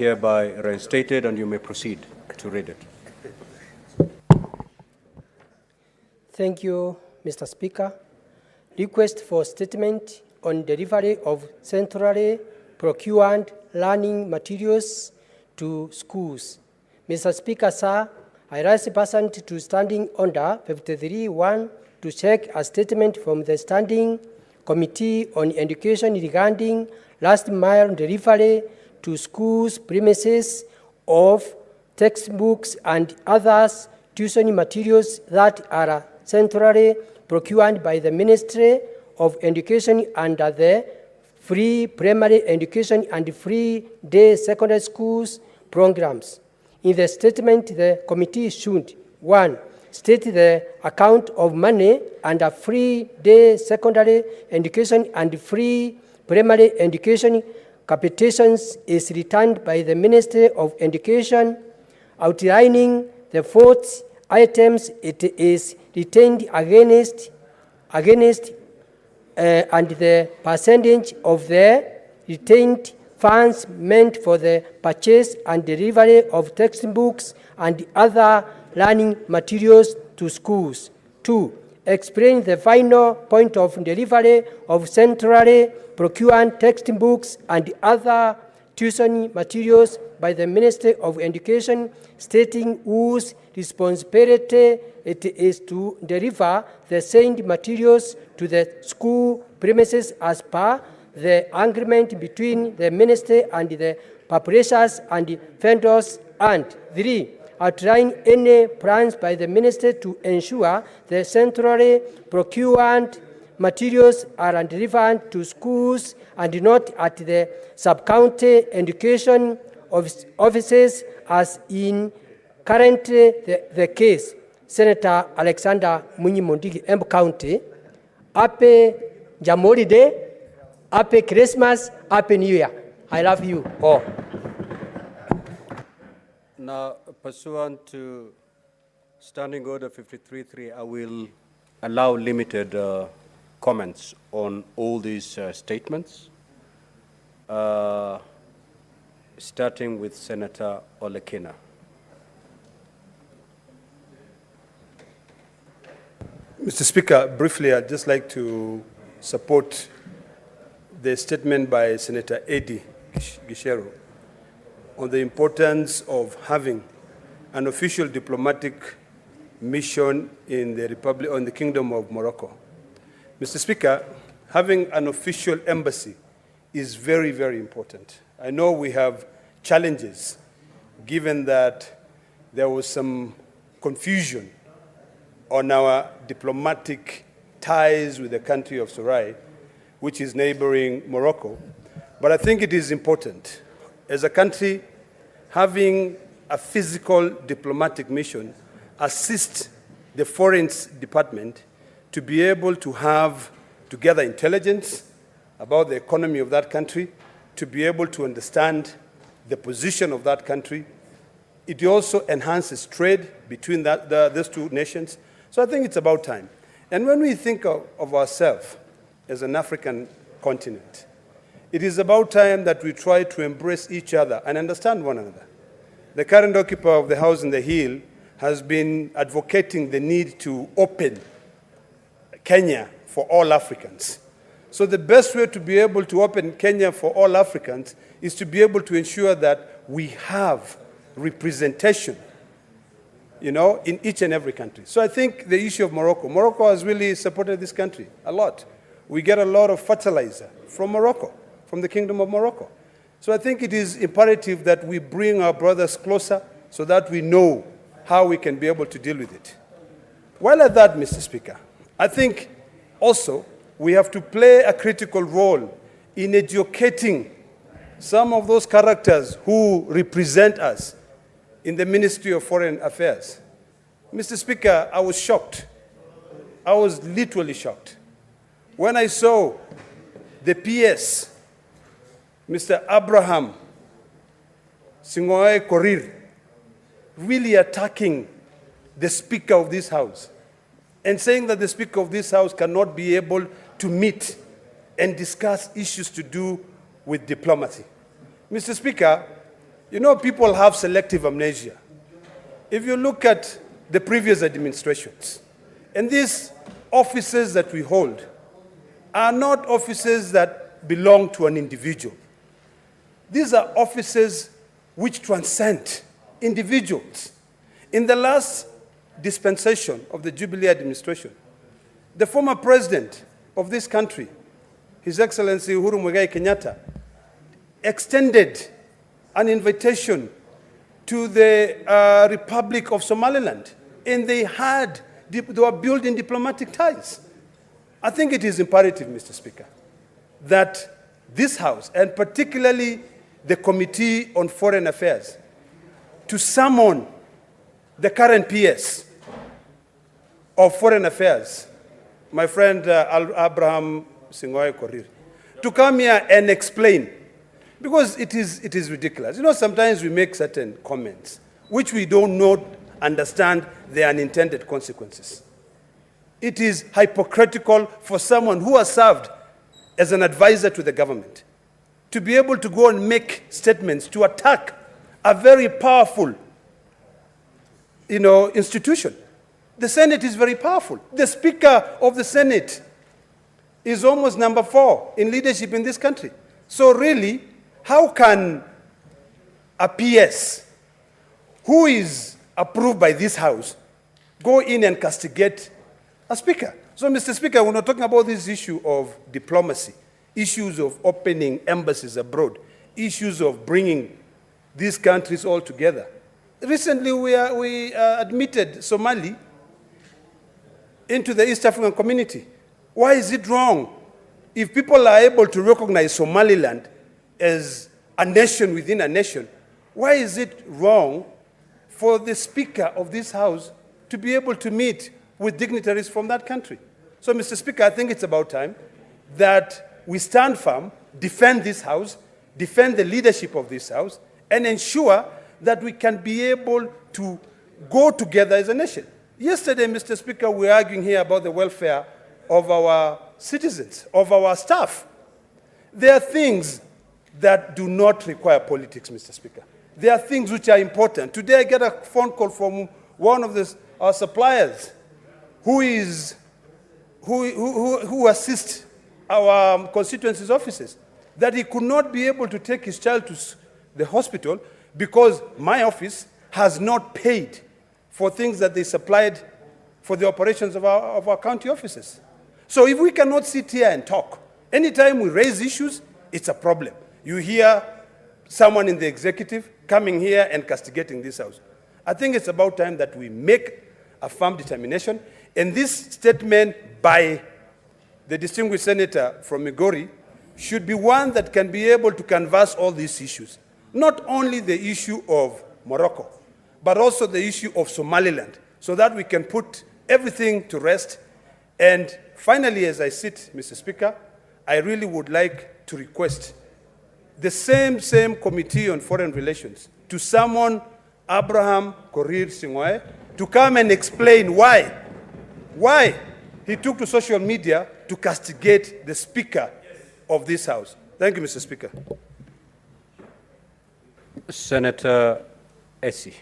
Hereby reinstated, and you may proceed to read it. Thank you, Mr. Speaker. Request for statement on delivery of centrally procured learning materials to schools. Mr. Speaker, sir, I rise pursuant to Standing Order 53.1 to check a statement from the Standing Committee on Education regarding last mile delivery to schools premises of textbooks and others tuition materials that are centrally procured by the Ministry of Education under the Free Primary Education and Free Day Secondary Schools programs. In the statement, the committee should, 1, state the account of money under Free Day Secondary Education and Free Primary Education capitations is returned by the Ministry of Education, outlining the fourth items it is retained against and the percentage of the retained funds meant for the purchase and delivery of textbooks and other learning materials to schools. 2, explain the final point of delivery of centrally procured textbooks and other tuition materials by the Ministry of Education, stating whose responsibility it is to deliver the same materials to the school premises as per the agreement between the Ministry and the publishers and vendors. And 3, outline any plans by the Ministry to ensure the centrally procured materials are delivered to schools and not at the sub-county education offices as in currently the case. Senator Alexander Mundigi, Embu County. Happy Jamhuri Day, Happy Christmas, Happy New Year. I love you all. Now, pursuant to Standing Order 53.3, I will allow limited comments on all these statements, starting with Senator Olekina. Mr. Speaker, briefly, I'd just like to support the statement by Senator Eddie Gishero on the importance of having an official diplomatic mission in the Republic, or in the Kingdom of Morocco. Mr. Speaker, having an official embassy is very, very important. I know we have challenges, given that there was some confusion on our diplomatic ties with the country of Sorai, which is neighboring Morocco. But I think it is important, as a country, having a physical diplomatic mission assist the Foreign Department to be able to have, to gather intelligence about the economy of that country, to be able to understand the position of that country. It also enhances trade between those two nations. So I think it's about time. And when we think of ourselves as an African continent, it is about time that we try to embrace each other and understand one another. The current occupier of the House in the Hill has been advocating the need to open Kenya for all Africans. So the best way to be able to open Kenya for all Africans is to be able to ensure that we have representation, in each and every country. So I think the issue of Morocco has really supported this country a lot. We get a lot of fertilizer from Morocco, from the Kingdom of Morocco. So I think it is imperative that we bring our brothers closer so that we know how we can be able to deal with it. While at that, Mr. Speaker, I think also we have to play a critical role in educating some of those characters who represent us in the Ministry of Foreign Affairs. Mr. Speaker, I was shocked. I was literally shocked when I saw the PS, Mr. Abraham Singoe Korir, really attacking the Speaker of this House and saying that the Speaker of this House cannot be able to meet and discuss issues to do with diplomacy. Mr. Speaker, You know, people have selective amnesia. If you look at the previous administrations, and these offices that we hold are not offices that belong to an individual. These are offices which transcend individuals. In the last dispensation of the Jubilee administration, the former president of this country, His Excellency Uhuru Muigai Kenyatta, extended an invitation to the Republic of Somaliland, and they were building diplomatic ties. I think it is imperative, Mr. Speaker, that this House, and particularly the Committee on Foreign Affairs, to summon the current PS of Foreign Affairs, my friend Abraham Singoy Korir, to come here and explain, because it is ridiculous. You know, sometimes we make certain comments which we don't understand their unintended consequences. It is hypocritical for someone who has served as an advisor to the government to be able to go and make statements to attack a very powerful, institution. The Senate is very powerful. The Speaker of the Senate is almost number 4 in leadership in this country. So really, how can a PS who is approved by this House go in and castigate a Speaker? So, Mr. Speaker, we're not talking about this issue of diplomacy, issues of opening embassies abroad, issues of bringing these countries all together. Recently, we admitted Somali into the East African community. Why is it wrong if people are able to recognize Somaliland as a nation within a nation? Why is it wrong for the Speaker of this House to be able to meet with dignitaries from that country? So, Mr. Speaker, I think it's about time that we stand firm, defend this House, defend the leadership of this House, and ensure that we can be able to go together as a nation. Yesterday, Mr. Speaker, we were arguing here about the welfare of our citizens, of our staff. There are things that do not require politics, Mr. Speaker. There are things which are important. Today, I get a phone call from one of our suppliers who assists our constituencies' offices, that he could not be able to take his child to the hospital because my office has not paid for things that they supplied for the operations of our county offices. So if we cannot sit here and talk, anytime we raise issues, it's a problem. You hear someone in the executive coming here and castigating this House. I think it's about time that we make a firm determination, and this statement by the distinguished senator from Migori should be one that can be able to canvass all these issues. Not only the issue of Morocco, but also the issue of Somaliland, so that we can put everything to rest. And finally, as I sit, Mr. Speaker, I really would like to request the same Committee on Foreign Relations to summon Abraham Korir Singoe to come and explain why he took to social media to castigate the Speaker of this House. Thank you, Mr. Speaker. Senator Essie.